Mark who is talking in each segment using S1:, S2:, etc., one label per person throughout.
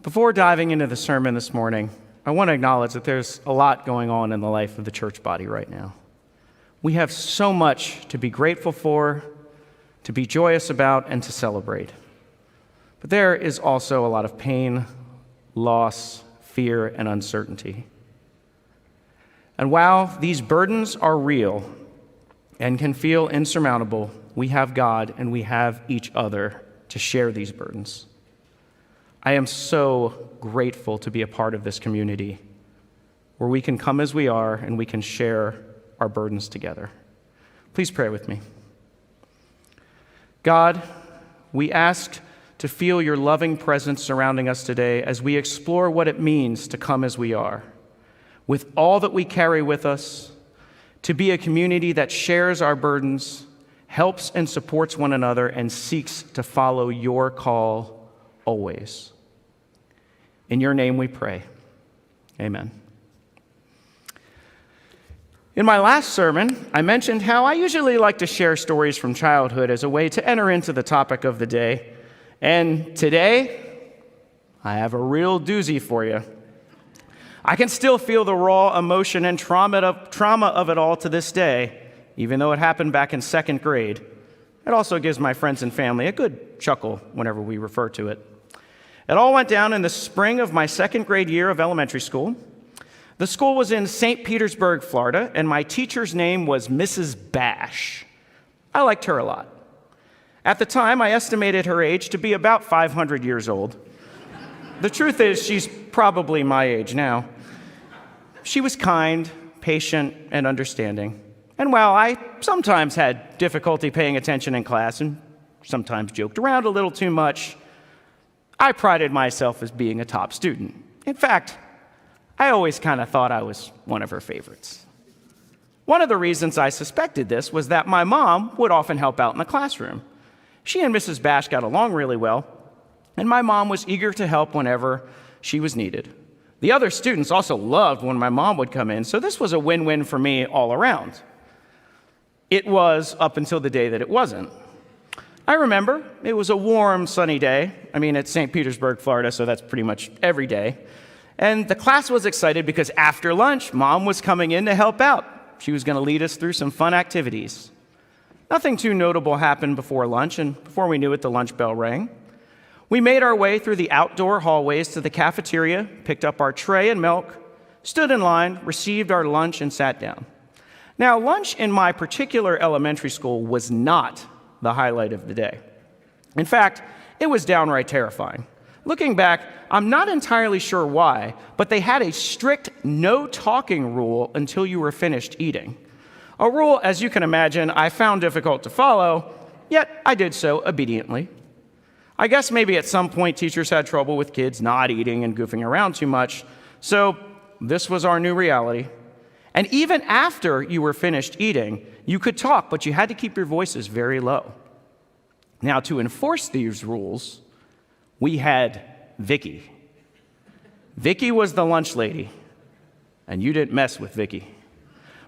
S1: Before diving into the sermon this morning, I want to acknowledge that there's a lot going on in the life of the church body right now. We have so much to be grateful for, to be joyous about, and to celebrate. But there is also a lot of pain, loss, fear, and uncertainty. And while these burdens are real and can feel insurmountable, we have God and we have each other to share these burdens. I am so grateful to be a part of this community where we can come as we are and we can share our burdens together. Please pray with me. God, we ask to feel your loving presence surrounding us today as we explore what it means to come as we are, with all that we carry with us, to be a community that shares our burdens, helps and supports one another, and seeks to follow your call always. In your name we pray. Amen. In my last sermon, I mentioned how I usually like to share stories from childhood as a way to enter into the topic of the day. And today, I have a real doozy for you. I can still feel the raw emotion and trauma of it all to this day, even though it happened back in second grade. It also gives my friends and family a good chuckle whenever we refer to it. It all went down in the spring of my second grade year of elementary school. The school was in St. Petersburg, Florida, and my teacher's name was Mrs. Bash. I liked her a lot. At the time, I estimated her age to be about 500 years old. The truth is, she's probably my age now. She was kind, patient, and understanding. And while I sometimes had difficulty paying attention in class and sometimes joked around a little too much, I prided myself as being a top student. In fact, I always kind of thought I was one of her favorites. One of the reasons I suspected this was that my mom would often help out in the classroom. She and Mrs. Bash got along really well, and my mom was eager to help whenever she was needed. The other students also loved when my mom would come in, so this was a win-win for me all around. It was up until the day that it wasn't. I remember it was a warm, sunny day. It's St. Petersburg, Florida, so that's pretty much every day. And the class was excited because after lunch, Mom was coming in to help out. She was going to lead us through some fun activities. Nothing too notable happened before lunch, and before we knew it, the lunch bell rang. We made our way through the outdoor hallways to the cafeteria, picked up our tray and milk, stood in line, received our lunch, and sat down. Now, lunch in my particular elementary school was not the highlight of the day. In fact, it was downright terrifying. Looking back, I'm not entirely sure why, but they had a strict no talking rule until you were finished eating. A rule, as you can imagine, I found difficult to follow, yet I did so obediently. I guess maybe at some point teachers had trouble with kids not eating and goofing around too much, so this was our new reality. And even after you were finished eating, you could talk, but you had to keep your voices very low. Now, to enforce these rules, we had Vicky. Vicky was the lunch lady, and you didn't mess with Vicky.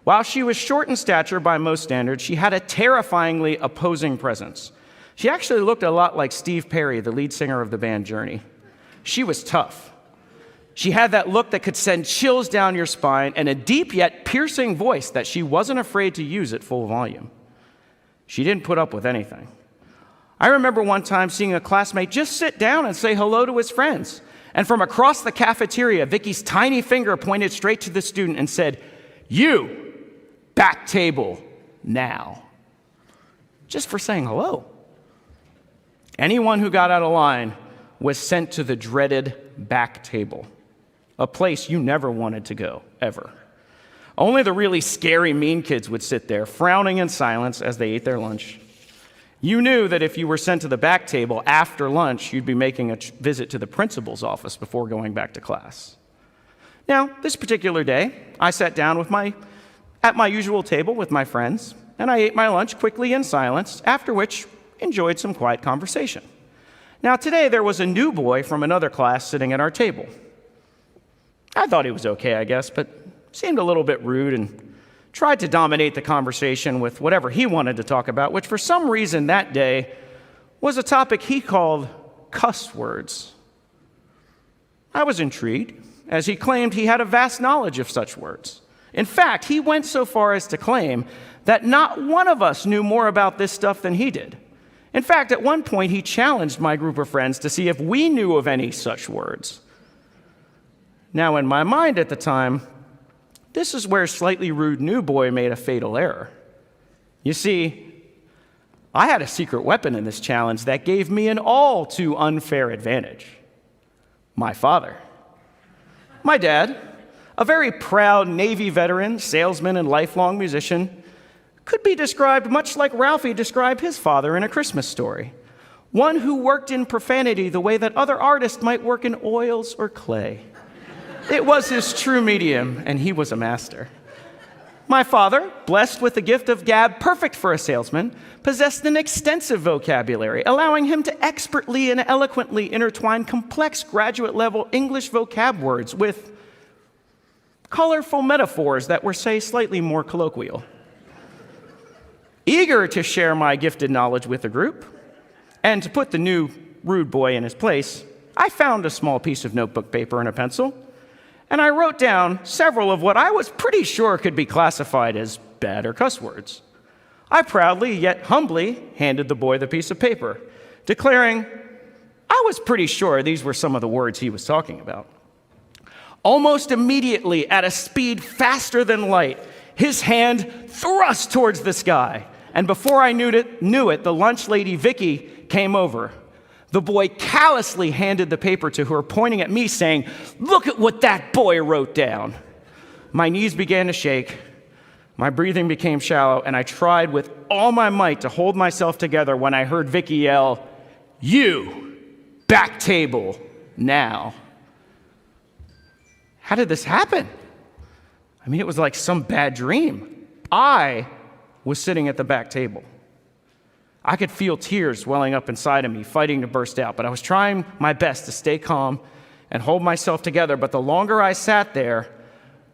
S1: While she was short in stature by most standards, she had a terrifyingly opposing presence. She actually looked a lot like Steve Perry, the lead singer of the band Journey. She was tough. She had that look that could send chills down your spine and a deep yet piercing voice that she wasn't afraid to use at full volume. She didn't put up with anything. I remember one time seeing a classmate just sit down and say hello to his friends. And from across the cafeteria, Vicky's tiny finger pointed straight to the student and said, "You, back table, now." Just for saying hello. Anyone who got out of line was sent to the dreaded back table, a place you never wanted to go, ever. Only the really scary, mean kids would sit there, frowning in silence as they ate their lunch. You knew that if you were sent to the back table after lunch, you'd be making a visit to the principal's office before going back to class. Now, this particular day, I sat down at my usual table with my friends, and I ate my lunch quickly in silence, after which enjoyed some quiet conversation. Now, today there was a new boy from another class sitting at our table. I thought he was okay, I guess, but seemed a little bit rude and tried to dominate the conversation with whatever he wanted to talk about, which for some reason that day was a topic he called cuss words. I was intrigued, as he claimed he had a vast knowledge of such words. In fact, he went so far as to claim that not one of us knew more about this stuff than he did. In fact, at one point, he challenged my group of friends to see if we knew of any such words. Now, in my mind at the time, this is where slightly rude new boy made a fatal error. You see, I had a secret weapon in this challenge that gave me an all too unfair advantage. My father. My dad, a very proud Navy veteran, salesman, and lifelong musician, could be described much like Ralphie described his father in A Christmas Story, one who worked in profanity the way that other artists might work in oils or clay. It was his true medium, and he was a master. My father, blessed with the gift of gab perfect for a salesman, possessed an extensive vocabulary, allowing him to expertly and eloquently intertwine complex graduate-level English vocab words with colorful metaphors that were, say, slightly more colloquial. Eager to share my gifted knowledge with the group, and to put the new rude boy in his place, I found a small piece of notebook paper and a pencil, and I wrote down several of what I was pretty sure could be classified as bad or cuss words. I proudly, yet humbly, handed the boy the piece of paper, declaring I was pretty sure these were some of the words he was talking about. Almost immediately, at a speed faster than light, his hand thrust towards the sky, and before I knew it, the lunch lady, Vicky, came over. The boy callously handed the paper to her, pointing at me, saying, "Look at what that boy wrote down." My knees began to shake, my breathing became shallow, and I tried with all my might to hold myself together when I heard Vicky yell, "You, back table, now." How did this happen? I mean, it was like some bad dream. I was sitting at the back table. I could feel tears welling up inside of me, fighting to burst out, but I was trying my best to stay calm and hold myself together. But the longer I sat there,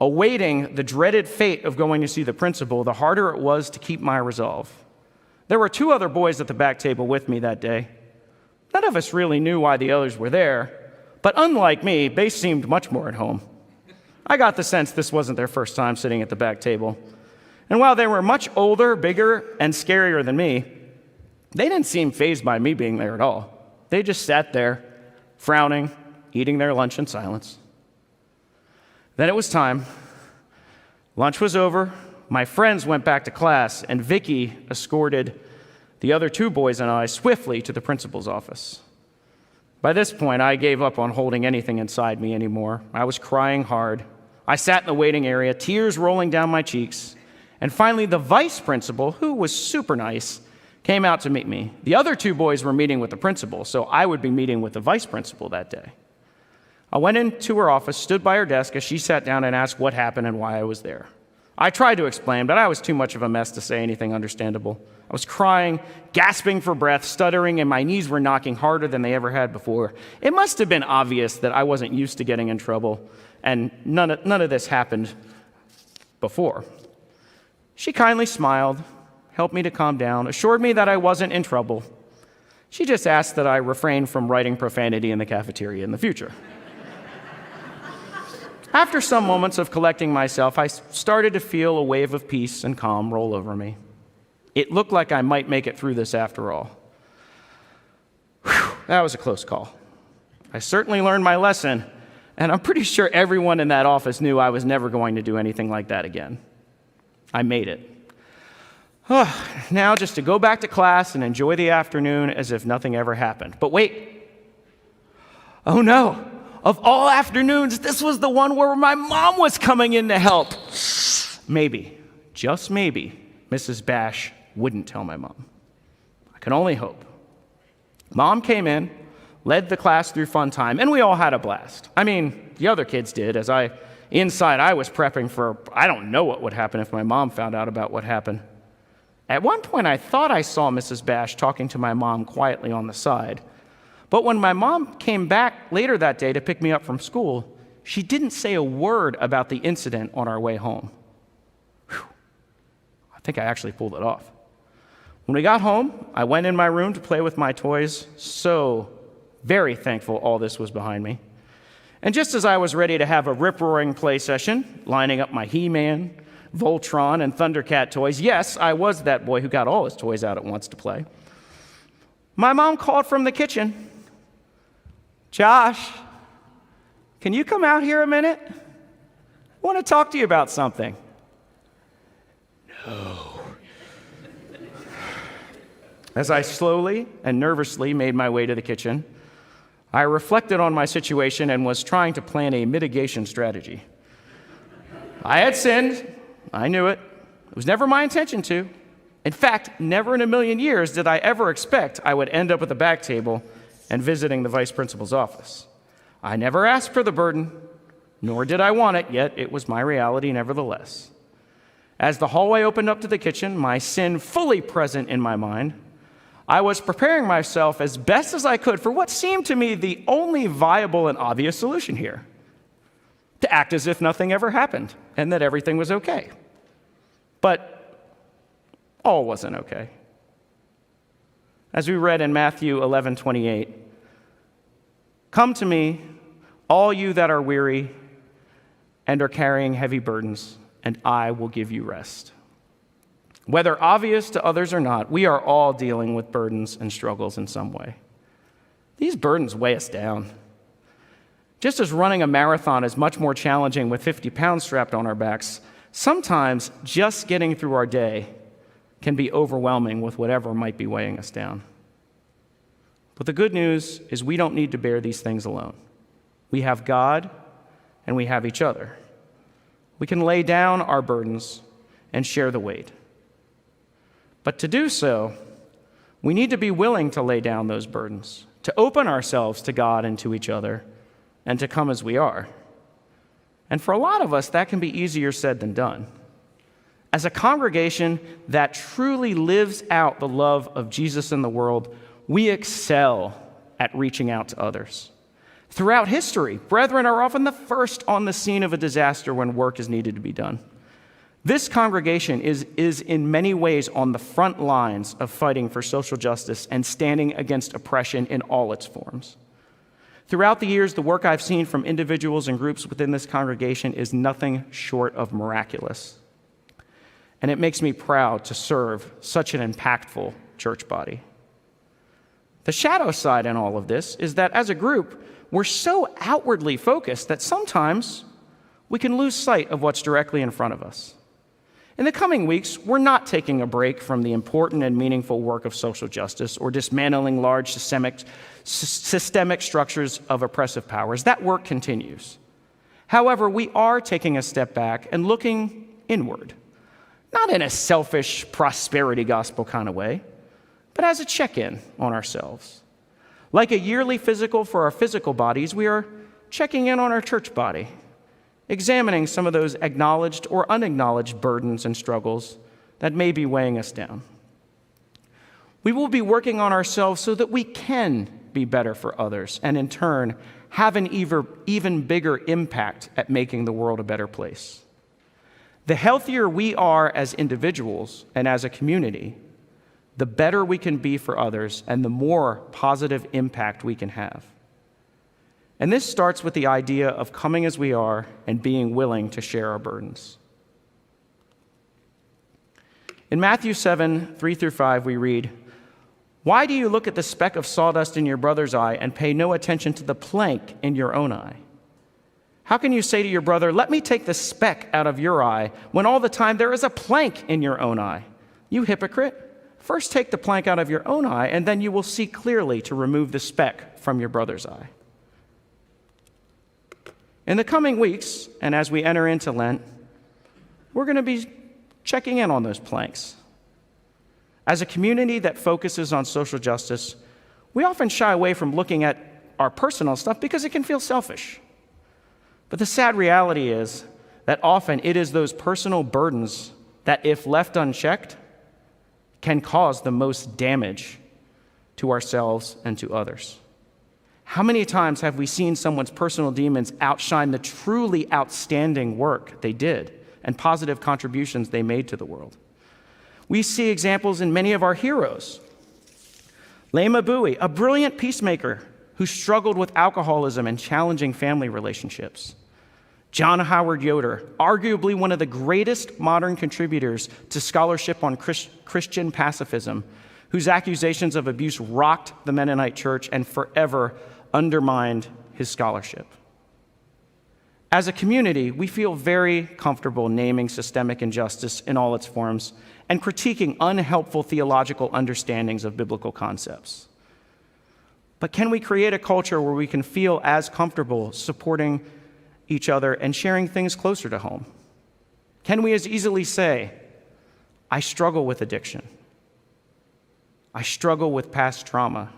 S1: awaiting the dreaded fate of going to see the principal, the harder it was to keep my resolve. There were 2 other boys at the back table with me that day. None of us really knew why the others were there, but unlike me, they seemed much more at home. I got the sense this wasn't their first time sitting at the back table. And while they were much older, bigger, and scarier than me, they didn't seem fazed by me being there at all. They just sat there, frowning, eating their lunch in silence. Then it was time. Lunch was over, my friends went back to class, and Vicky escorted the other 2 boys and I swiftly to the principal's office. By this point, I gave up on holding anything inside me anymore. I was crying hard. I sat in the waiting area, tears rolling down my cheeks. And finally, the vice principal, who was super nice, came out to meet me. The other 2 boys were meeting with the principal, so I would be meeting with the vice principal that day. I went into her office, stood by her desk as she sat down and asked what happened and why I was there. I tried to explain, but I was too much of a mess to say anything understandable. I was crying, gasping for breath, stuttering, and my knees were knocking harder than they ever had before. It must have been obvious that I wasn't used to getting in trouble, and none of this happened before. She kindly smiled, helped me to calm down, assured me that I wasn't in trouble. She just asked that I refrain from writing profanity in the cafeteria in the future. After some moments of collecting myself, I started to feel a wave of peace and calm roll over me. It looked like I might make it through this after all. Whew, that was a close call. I certainly learned my lesson, and I'm pretty sure everyone in that office knew I was never going to do anything like that again. I made it. Now just to go back to class and enjoy the afternoon as if nothing ever happened. But wait. Oh no. Of all afternoons, this was the one where my mom was coming in to help. Maybe, just maybe, Mrs. Bash wouldn't tell my mom. I can only hope. Mom came in, led the class through fun time, and we all had a blast. I mean, the other kids did, as inside I was prepping for, I don't know what would happen if my mom found out about what happened. At one point, I thought I saw Mrs. Bash talking to my mom quietly on the side. But when my mom came back later that day to pick me up from school, she didn't say a word about the incident on our way home. Whew. I think I actually pulled it off. When we got home, I went in my room to play with my toys, so very thankful all this was behind me. And just as I was ready to have a rip-roaring play session, lining up my He-Man, Voltron, and Thundercat toys, yes, I was that boy who got all his toys out at once to play, my mom called from the kitchen, "Josh, can you come out here a minute? I want to talk to you about something." No. As I slowly and nervously made my way to the kitchen, I reflected on my situation and was trying to plan a mitigation strategy. I had sinned. I knew it. It was never my intention to. In fact, never in a million years did I ever expect I would end up at the back table and visiting the vice principal's office. I never asked for the burden, nor did I want it, yet it was my reality nevertheless. As the hallway opened up to the kitchen, my sin fully present in my mind, I was preparing myself as best as I could for what seemed to me the only viable and obvious solution here: to act as if nothing ever happened and that everything was okay. But all wasn't okay. As we read in Matthew 11:28, "Come to me, all you that are weary and are carrying heavy burdens, and I will give you rest." Whether obvious to others or not, we are all dealing with burdens and struggles in some way. These burdens weigh us down. Just as running a marathon is much more challenging with 50 pounds strapped on our backs, sometimes just getting through our day can be overwhelming with whatever might be weighing us down. But the good news is we don't need to bear these things alone. We have God and we have each other. We can lay down our burdens and share the weight. But to do so, we need to be willing to lay down those burdens, to open ourselves to God and to each other, and to come as we are. And for a lot of us, that can be easier said than done. As a congregation that truly lives out the love of Jesus in the world, we excel at reaching out to others. Throughout history, brethren are often the first on the scene of a disaster when work is needed to be done. This congregation is in many ways on the front lines of fighting for social justice and standing against oppression in all its forms. Throughout the years, the work I've seen from individuals and groups within this congregation is nothing short of miraculous. And it makes me proud to serve such an impactful church body. The shadow side in all of this is that as a group, we're so outwardly focused that sometimes we can lose sight of what's directly in front of us. In the coming weeks, we're not taking a break from the important and meaningful work of social justice or dismantling large systemic structures of oppressive powers. That work continues. However, we are taking a step back and looking inward, not in a selfish prosperity gospel kind of way, but as a check-in on ourselves. Like a yearly physical for our physical bodies, we are checking in on our church body, examining some of those acknowledged or unacknowledged burdens and struggles that may be weighing us down. We will be working on ourselves so that we can be better for others and in turn have an even bigger impact at making the world a better place. The healthier we are as individuals and as a community, the better we can be for others and the more positive impact we can have. And this starts with the idea of coming as we are and being willing to share our burdens. In Matthew 7, 3-5, we read, "Why do you look at the speck of sawdust in your brother's eye and pay no attention to the plank in your own eye? How can you say to your brother, 'Let me take the speck out of your eye,' when all the time there is a plank in your own eye? You hypocrite! First take the plank out of your own eye, and then you will see clearly to remove the speck from your brother's eye." In the coming weeks, and as we enter into Lent, we're going to be checking in on those planks. As a community that focuses on social justice, we often shy away from looking at our personal stuff because it can feel selfish. But the sad reality is that often it is those personal burdens that, if left unchecked, can cause the most damage to ourselves and to others. How many times have we seen someone's personal demons outshine the truly outstanding work they did and positive contributions they made to the world? We see examples in many of our heroes. Lema Bowie, a brilliant peacemaker who struggled with alcoholism and challenging family relationships. John Howard Yoder, arguably one of the greatest modern contributors to scholarship on Christian pacifism, whose accusations of abuse rocked the Mennonite Church and forever undermined his scholarship. As a community, we feel very comfortable naming systemic injustice in all its forms and critiquing unhelpful theological understandings of biblical concepts. But can we create a culture where we can feel as comfortable supporting each other and sharing things closer to home? Can we as easily say, I struggle with addiction. I struggle with past trauma.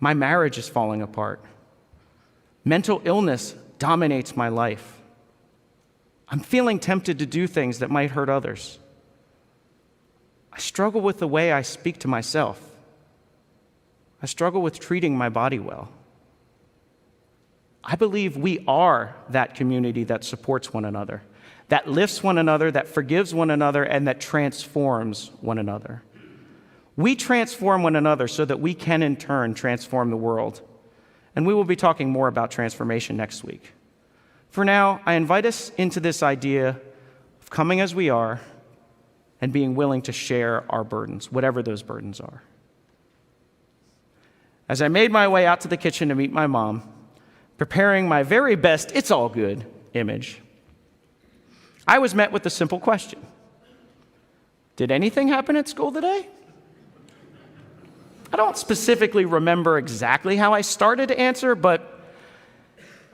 S1: My marriage is falling apart. Mental illness dominates my life. I'm feeling tempted to do things that might hurt others. I struggle with the way I speak to myself. I struggle with treating my body well. I believe we are that community that supports one another, that lifts one another, that forgives one another, and that transforms one another. We transform one another so that we can, in turn, transform the world. And we will be talking more about transformation next week. For now, I invite us into this idea of coming as we are and being willing to share our burdens, whatever those burdens are. As I made my way out to the kitchen to meet my mom, preparing my very best "it's all good" image, I was met with the simple question: did anything happen at school today? I don't specifically remember exactly how I started to answer, but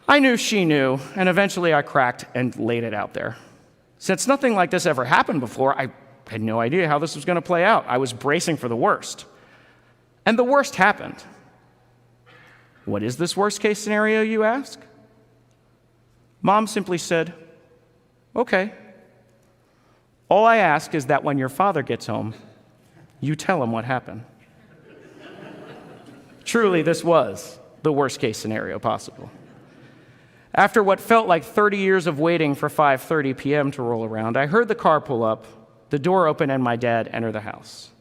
S1: I knew she knew, and eventually I cracked and laid it out there. Since nothing like this ever happened before, I had no idea how this was going to play out. I was bracing for the worst. And the worst happened. What is this worst-case scenario, you ask? Mom simply said, "Okay. All I ask is that when your father gets home, you tell him what happened." Truly, this was the worst-case scenario possible. After what felt like 30 years of waiting for 5:30 p.m. to roll around, I heard the car pull up, the door open, and my dad enter the house.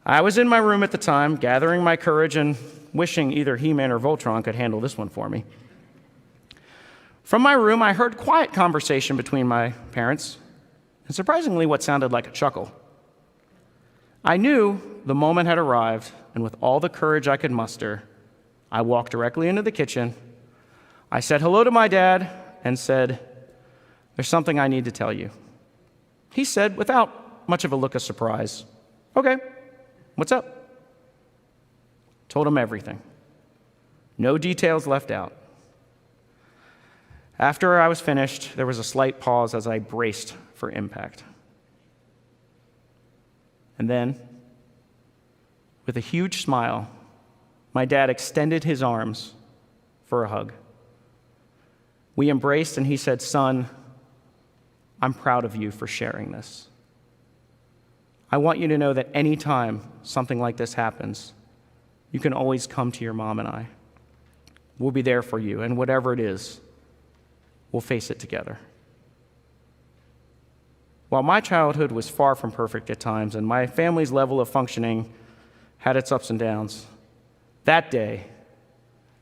S1: I was in my room at the time, gathering my courage and wishing either He-Man or Voltron could handle this one for me. From my room, I heard quiet conversation between my parents, and surprisingly, what sounded like a chuckle. I knew the moment had arrived, and with all the courage I could muster, I walked directly into the kitchen. I said hello to my dad and said, "There's something I need to tell you." He said, without much of a look of surprise, "Okay, what's up?" Told him everything. No details left out. After I was finished, there was a slight pause as I braced for impact. And then, with a huge smile, my dad extended his arms for a hug. We embraced, and he said, "Son, I'm proud of you for sharing this. I want you to know that any time something like this happens, you can always come to your mom and I. We'll be there for you, and whatever it is, we'll face it together." While my childhood was far from perfect at times, and my family's level of functioning had its ups and downs, that day,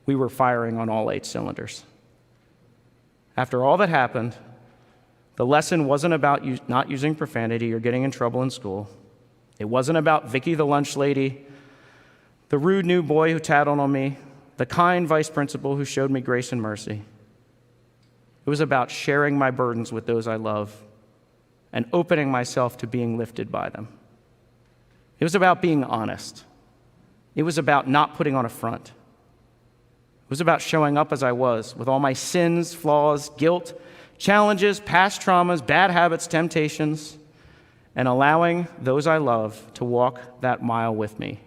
S1: we were firing on all 8 cylinders. After all that happened, the lesson wasn't about not using profanity or getting in trouble in school. It wasn't about Vicky the lunch lady, the rude new boy who tattled on me, the kind vice principal who showed me grace and mercy. It was about sharing my burdens with those I love and opening myself to being lifted by them. It was about being honest. It was about not putting on a front. It was about showing up as I was, with all my sins, flaws, guilt, challenges, past traumas, bad habits, temptations, and allowing those I love to walk that mile with me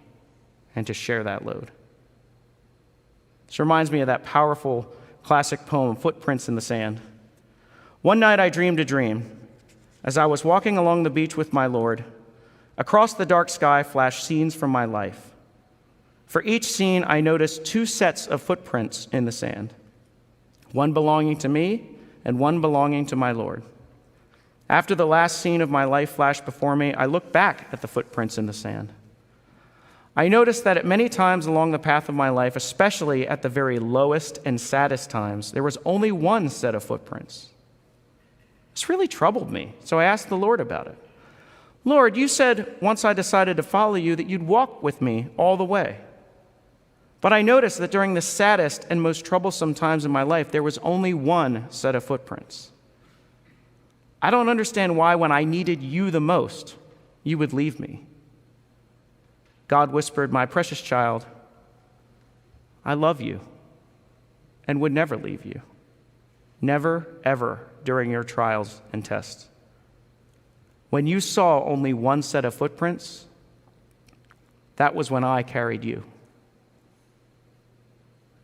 S1: and to share that load. This reminds me of that powerful classic poem, Footprints in the Sand. One night I dreamed a dream. As I was walking along the beach with my Lord, across the dark sky flashed scenes from my life. For each scene, I noticed 2 sets of footprints in the sand, one belonging to me and one belonging to my Lord. After the last scene of my life flashed before me, I looked back at the footprints in the sand. I noticed that at many times along the path of my life, especially at the very lowest and saddest times, there was only one set of footprints. This really troubled me, so I asked the Lord about it. Lord, you said once I decided to follow you that you'd walk with me all the way. But I noticed that during the saddest and most troublesome times in my life, there was only one set of footprints. I don't understand why, when I needed you the most, you would leave me. God whispered, my precious child, I love you and would never leave you. Never, ever during your trials and tests. When you saw only one set of footprints, that was when I carried you.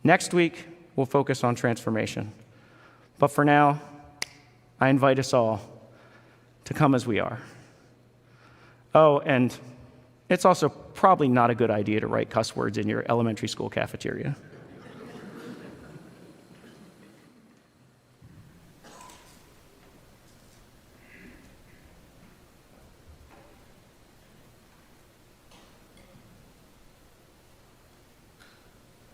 S1: Next week, we'll focus on transformation. But for now, I invite us all to come as we are. Oh, and it's also probably not a good idea to write cuss words in your elementary school cafeteria.